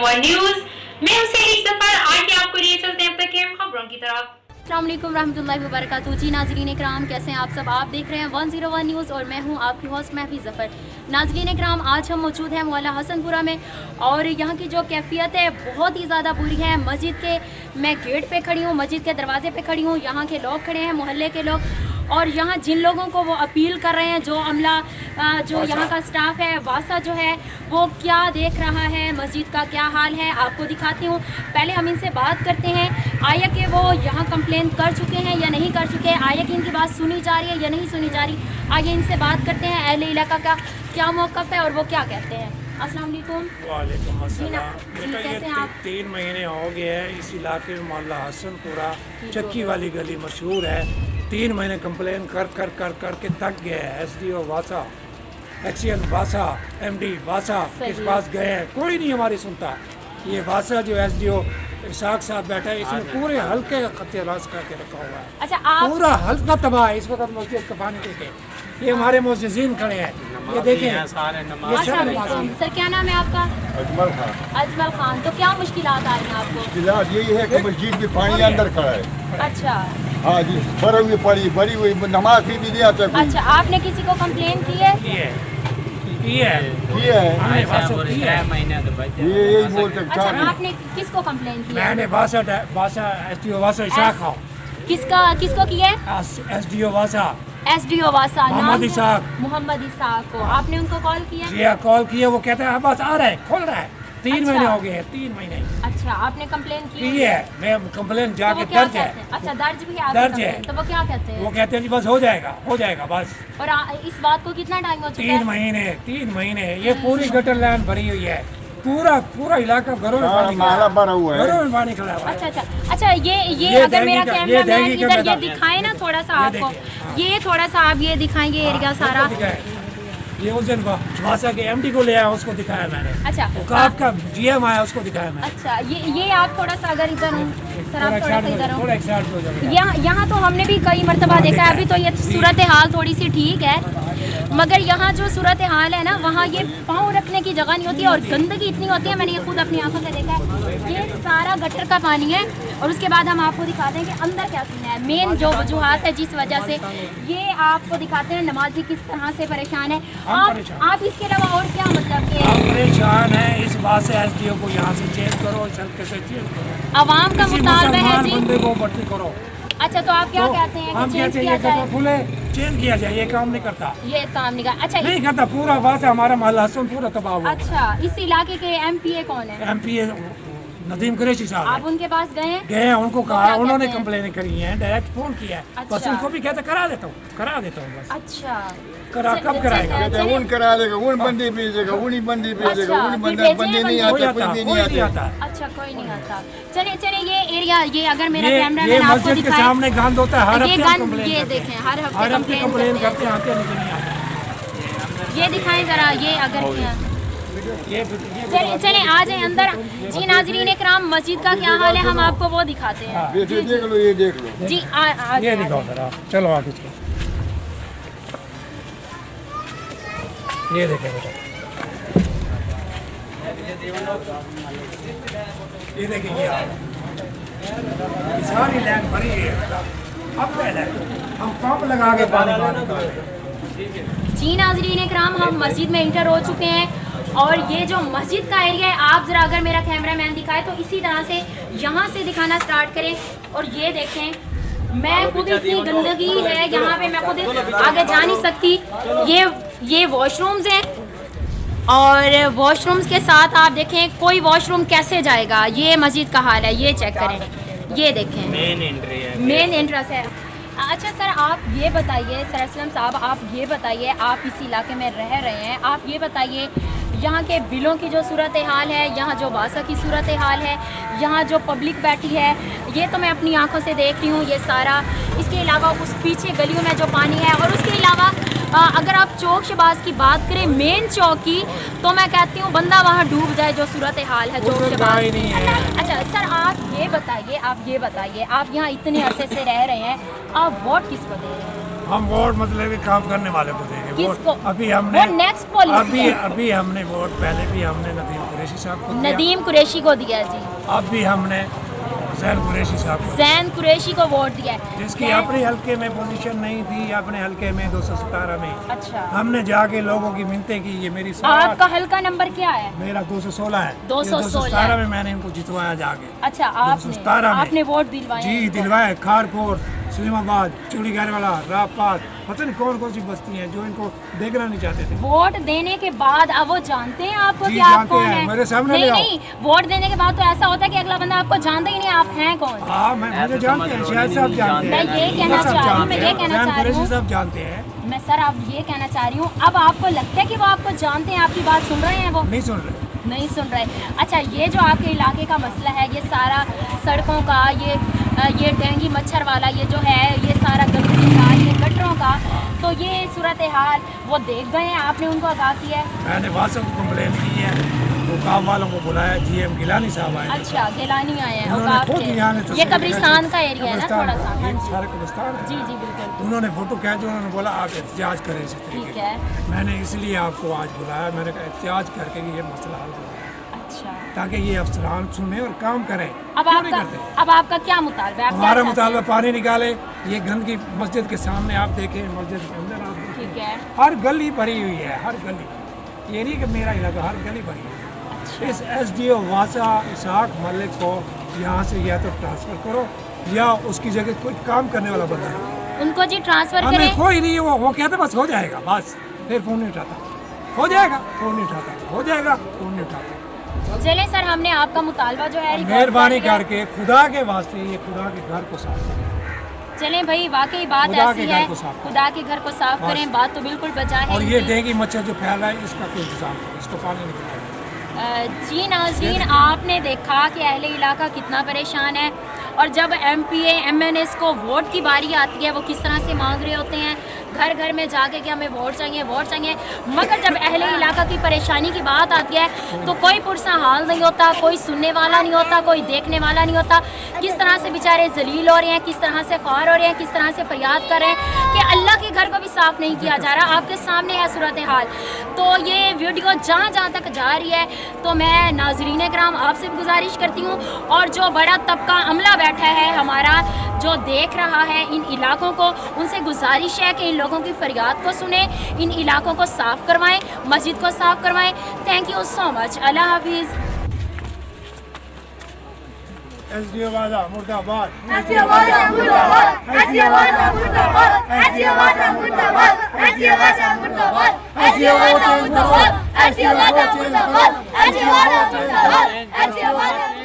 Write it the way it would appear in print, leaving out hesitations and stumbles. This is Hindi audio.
101 न्यूज़ मैं हूं सेरी सफर। आगे आपको लिए चलते हैं अब तक के खबरों की तरफ। अस्सलाम वालेकुम रहमतुल्लाहि व बरकातहू। जी नाज़रीन कराम, कैसे हैं आप सब? आप देख रहे हैं 101 न्यूज़ और मैं हूं आपकी होस्ट महफी ज़फ़र। नाज़रीन कराम, आज हम मौजूद हैं मोहल्ला हसनपुरा में और यहाँ की जो कैफियत है बहुत ही ज़्यादा बुरी है। मस्जिद के मैं गेट पे खड़ी हूँ, मस्जिद के दरवाजे पे खड़ी हूँ, यहाँ के लोग खड़े हैं, मोहल्ले के लोग, और यहाँ जिन लोगों को वो अपील कर रहे हैं, जो अमला जो यहाँ का स्टाफ है, वासा जो है, वो क्या देख रहा है, मस्जिद का क्या हाल है, आपको दिखाती हूँ। पहले हम इनसे बात करते हैं, आया कि वो यहाँ कंप्लेन कर चुके हैं या नहीं कर चुके, आया कि इनकी बात सुनी जा रही है या नहीं सुनी जा रही। आइए इनसे बात करते हैं, अहले इलाका का क्या मौक़िफ़ है और वो क्या कहते हैं। अस्सलाम वालेकुम। वालेकुम अस्सलाम। बेटा कैसे ये आप? 3 महीने हो गए हैं इस इलाके में मोहल्ला हसनपुरा चक्की वाली गली मशहूर है। 3 महीने कंप्लेन कर के थक गए हैं। SDO वासा, एक्सीएन वासा, MD वासा किस पास गए हैं, कोई नहीं हमारी सुनता। ये वासा जो SDO इसाक साहब बैठा है, इसने पूरे हल्के का खतरास करके रखा हुआ है। अच्छा, आप पूरा हल्का तबाह है इस वक्त मस्जिद का पानी देखे। ये हमारे मुअज्जिज़ीन खड़े हैं, ये देखें, ये सब नमाज़ी हैं। सर क्या नाम है आपका? अजमल खान। अजमल खान। तो क्या मुश्किलात आ रही हैं आपको? मुश्किलात यही है कि मस्जिद में पानी अंदर खड़ा है। अच्छा हाँ जी, बर्फ भी पड़ी, बड़ी हुई, नमाज भी नहीं आता कोई। अच्छा, आपने किसी को कंप्लेन की है? ये है ये यही बोल सकता अच्छा, है। आपने किसको कंप्लेन की है? मैंने वासा SDO वासा इसाक खाओ किसको की है? SDO वासा SDO वासा मोहम्मद इसाक। मोहम्मद इसाक को आपने उनको कॉल किया? जी हाँ, कॉल किया, वो कहता है बस आ रहा है, खोल रहा है। 3 अच्छा। महीने हो गए हैं, 3 महीने अच्छा, आपने कंप्लेन की की है। मैं कंप्लेन तो जाके वो क्या दर्ज है, कहते हैं? अच्छा, दर्ज भी है आपकी दर्ज है। complaint। तो वो क्या कहते वो हैं? कहते हैं जी बस हो जाएगा बस। और इस बात को कितना टाइम हो चुका 3 है? 3 महीने ये पूरी गटर लाइन भरी हुई है, पूरा इलाका घरों में पानी माला भरा हुआ है। घरों में पानी खड़ा हुआ है। अच्छा, ये अगर मेरा कैमरा मैन इधर ये दिखाए ना थोड़ा सा आपको, ये थोड़ा सा आप ये दिखाएंगे एरिया सारा। ये उस दिन वासा के MD को ले आया, उसको दिखाया मैंने। अच्छा, औकाफ का GM आया, उसको दिखाया मैंने। अच्छा, ये आप थोड़ा सा अगर इधर हो सर, आप थोड़ा सा इधर हो। थोड़ा एक साइड पे हो जाएगा। यहाँ तो हमने भी कई मरतबा देखा है। अभी तो ये सूरत हाल थोड़ी सी ठीक है, मगर यहाँ जो सूरत हाल है ना, वहाँ ये पाँव रखने की जगह नहीं होती और गंदगी इतनी होती है। मैंने ये खुद अपनी आंखों से देखा है। ये सारा गटर का पानी है और उसके बाद हम आपको दिखाते हैं कि अंदर क्या सीन है। मेन जो वजूहात है जिस वजह से ये आपको दिखाते हैं नमाजी किस तरह से परेशान है। आप इसके अलावा और क्या मतलब कि हम परेशान हैं इस बात से, SDO को यहाँ से चेंज करो, इस हल्के से चेंज करो, आवाम का किसी मुतालबा है मुसलमान जी। बंदे को भर्ती करो। अच्छा, तो आप क्या तो कहते हैं हम कि चेंज कहते हैं किया ये जाए? गटर खुले, चेंज किया जाए, ये काम नहीं करता, ये काम नहीं कर। अच्छा नहीं करता। पूरा बात है, हमारा मोहल्ला हसन पूरा तबाह हुआ। अच्छा, इस इलाके के MPA कौन है? MPA नदीम कुरैशी साहब आप उनके पास गए हैं? गए हैं, उनको कहा, क्या उन्होंने कहते हैं? कंप्लेन करी है, डायरेक्ट फोन किया है। बस अच्छा। उनको भी कहते करा देता हूँ बस। अच्छा, कब कराएगा? कहते हैं, उन करा देगा, उन बंदी भेजेगा, उन ही बंदी भेजेगा, अच्छा, उन फिर बंदे भेजे नहीं बंदे? आता, कोई भी नहीं आता। अच्छा, कोई नहीं आता। चलिए ये एरिया, ये अगर मेरा कैमरा ये मैन आपको मस्जिद के दिखाए, सामने गंद होता है, हर ये हफ्ते गंद कंप्लेन ये करते हैं। देखें, हर हफ्ते हर हफ्ते कंप्लेन कंप्लेन करते हैं, आते नहीं आते। ये दिखाएं जरा, ये अगर ये चले आ जाए अंदर। जी नाज़रीन कराम, मस्जिद का क्या हाल है हम आपको वो दिखाते हैं। ये देख लो, ये देख लो। जी आ ये दिखाओ जरा, चलो आगे चलो। ये देखें बेटा, ये देखें, ये सारी लाइन भरी है। अब पहले हम पंप लगा के पानी निकाल रहे हैं। जी नाज़रीन कराम, हम मस्जिद में इंटर हो चुके हैं और ये जो मस्जिद का एरिया है, आप ज़रा अगर मेरा कैमरा मैन दिखाए तो इसी तरह से यहाँ से दिखाना स्टार्ट करें। और ये देखें, मैं खुद इतनी गंदगी है यहाँ पे, मैं खुद आगे जा नहीं सकती। ये वॉशरूम्स हैं और वॉशरूम्स के साथ आप देखें कोई वॉशरूम कैसे जाएगा। ये मस्जिद का हाल है, ये चेक करें, ये देखें, मेन एंट्रेंस है। अच्छा सर, आप ये बताइए, सर असलम साहब, आप ये बताइए, आप इस इलाके में रह रहे हैं, आप ये बताइए यहाँ के बिलों की जो सूरत हाल है, यहाँ जो वासा की सूरत हाल है, यहाँ जो पब्लिक बैठी है, ये तो मैं अपनी आंखों से देख रही हूँ ये सारा। इसके अलावा उस पीछे गलियों में जो पानी है, और उसके अलावा अगर आप चौक शबाज की बात करें, मेन चौक की, तो मैं कहती हूँ बंदा वहाँ डूब जाए जो सूरत हाल है चौक शबाज। अच्छा सर, आप ये बताइए, आप यहाँ इतने अरसे से रह रहे हैं, आप वोट किसको दे रहे हैं? हम वोट मतलब कि काम करने वाले को देंगे किसको? वोट अभी हमने वो next policy है। अभी हमने वोट पहले भी हमने नदीम कुरैशी साहब को दिया, नदीम कुरैशी को दिया जी, अब भी हमने जैन कुरैशी साहब को, जैन कुरैशी को वोट दिया है। जिसकी जैन- अपने हल्के में पोजीशन नहीं थी, अपने हल्के में 217 में अच्छा, हमने जाके लोगों की मिन्नतें की, ये मेरी आपका हल्का नंबर क्या है? मेरा 216 है, 216 में मैंने इनको जितवाया जाके। अच्छा, 217 में। आपने वोट दिलवाया जी इनको? दिलवाए, खारकोट, सलीमाबाद, चूड़ीघर वाला, रापात, पता नहीं कौन कौन सी बस्ती हैं जो इनको देखना नहीं चाहते थे। वोट देने के बाद अब वो जानते हैं आपको जी, कि आप जानते कौन हैं, है? मेरे सामने नहीं ले आओ। नहीं, वोट देने के बाद तो ऐसा होता है कि अगला बंदा आपको जानता ही नहीं आप हैं कौन। हाँ मुझे जानते हैं, शायद साहब जानते हैं, मैं ये कहना सब चाह रही हूँ, जानते मैं ये हैं, कहना जैन चाह रही कुरैशी हूँ। साहब जानते हैं। मैं सर आप ये कहना चाह रही हूँ, अब आपको लगता है कि वो आपको जानते हैं, आपकी बात सुन रहे हैं वो? नहीं सुन रहे। नहीं सुन रहे। अच्छा, ये जो आपके इलाके का मसला है, ये सारा सड़कों का, ये डेंगू मच्छर वाला, ये जो है, ये सारा गंदगी का, ये गटरों का, तो ये सूरत हाल वो देख गए हैं, आपने उनको आगाह किया है? मैंने वासव को कंप्लेन की है, तो काम वालों को बुलाया, GM गिलानी साहब आए, अच्छा, गिलानी आए हैं उन्होंने औकाफ खुद के। यहाँ ने ये कब्रिस्तान का एरिया है ना थोड़ा सा? हाँ ये जी सारा कब्रिस्तान है। जी जी, बिल्कुल उन्होंने फोटो खींचे, उन्होंने बोला आप एहतजाज करें इसी ठीक तरीके है। से। मैंने इसलिए आपको आज बुलाया, मैंने कहा एहतजाज करके ये मसला हल करें, अच्छा, ताकि ये अफसरान सुने और काम करें। अब क्यों नहीं आपका करते? अब आपका क्या मुतालबा है? आप क्या हमारा चाहते मुतालबा हैं? पानी निकाले, ये गंदगी मस्जिद के सामने आप देखें, मस्जिद के अंदर आप देखें, ठीक है। हर गली भरी हुई है, हर गली, ये नहीं कि मेरा इलाका, हर गली भरी हुई है। इस SDO वासा इसहाक मलिक को यहाँ से या तो ट्रांसफ़र करो या उसकी जगह कोई काम करने वाला बंदा है। उनको जी ट्रांसफर हमें करें। कोई नहीं, वो कहते बस हो जाएगा, बस फिर फ़ोन नहीं उठाता, हो जाएगा फ़ोन नहीं उठाता, हो जाएगा फ़ोन नहीं उठाता। चलें सर, हमने आपका मुतालबा जो है रिकॉर्ड मेहरबानी कर लिया। करके खुदा के वास्ते ये खुदा के घर को साफ करें। चलें भाई, वाकई बात खुदा ऐसी के घर है, को साफ करें। खुदा के घर को साफ बस। करें, बात तो बिल्कुल बचा है और ये इनकी। डेंगू मच्छर जो फैल रहा है, इसका कोई इंतजाम करें, इसको पानी निकलवाएं। जी नाज़रीन, आपने देखा कि अहले इलाका कितना परेशान है, और जब MPA MNS को वोट की बारी आती है वो किस तरह से मांग रहे होते हैं घर घर में जाके कि हमें वोट चाहिए, वोट चाहिए। मगर जब अहले इलाका की परेशानी की बात आती है तो कोई पुरसा हाल नहीं होता, कोई सुनने वाला नहीं होता, कोई देखने वाला नहीं होता। किस तरह से बेचारे जलील हो रहे हैं, किस तरह से ख्वार हो रहे हैं, किस तरह से फरियाद कर रहे हैं कि अल्लाह के घर को भी साफ़ नहीं किया जा रहा। आपके सामने है सूरत हाल। तो ये वीडियो जहाँ जहाँ तक जा रही है, तो मैं नाज़रीन कराम आपसे भी गुजारिश करती हूँ, और जो बड़ा तबका अमला बैठा है हमारा, जो देख रहा है इन इलाकों को, उनसे गुजारिश है कि इन लोगों की फरियाद को सुने, इन इलाकों को साफ़ करवाएं, मस्जिद को साफ़ करवाएं। Thank you so much. अल्लाह हाफिज़। SDO वाला मुर्दाबाद, SDO वाला मुर्दाबाद, SDO वाला मुर्दाबाद, SDO वाला मुर्दाबाद, SDO वाला मुर्दाबाद, SDO वाला मुर्दाबाद, SDO वाला मुर्दाबाद, SDO वाला मुर्दाबाद, SDO वाला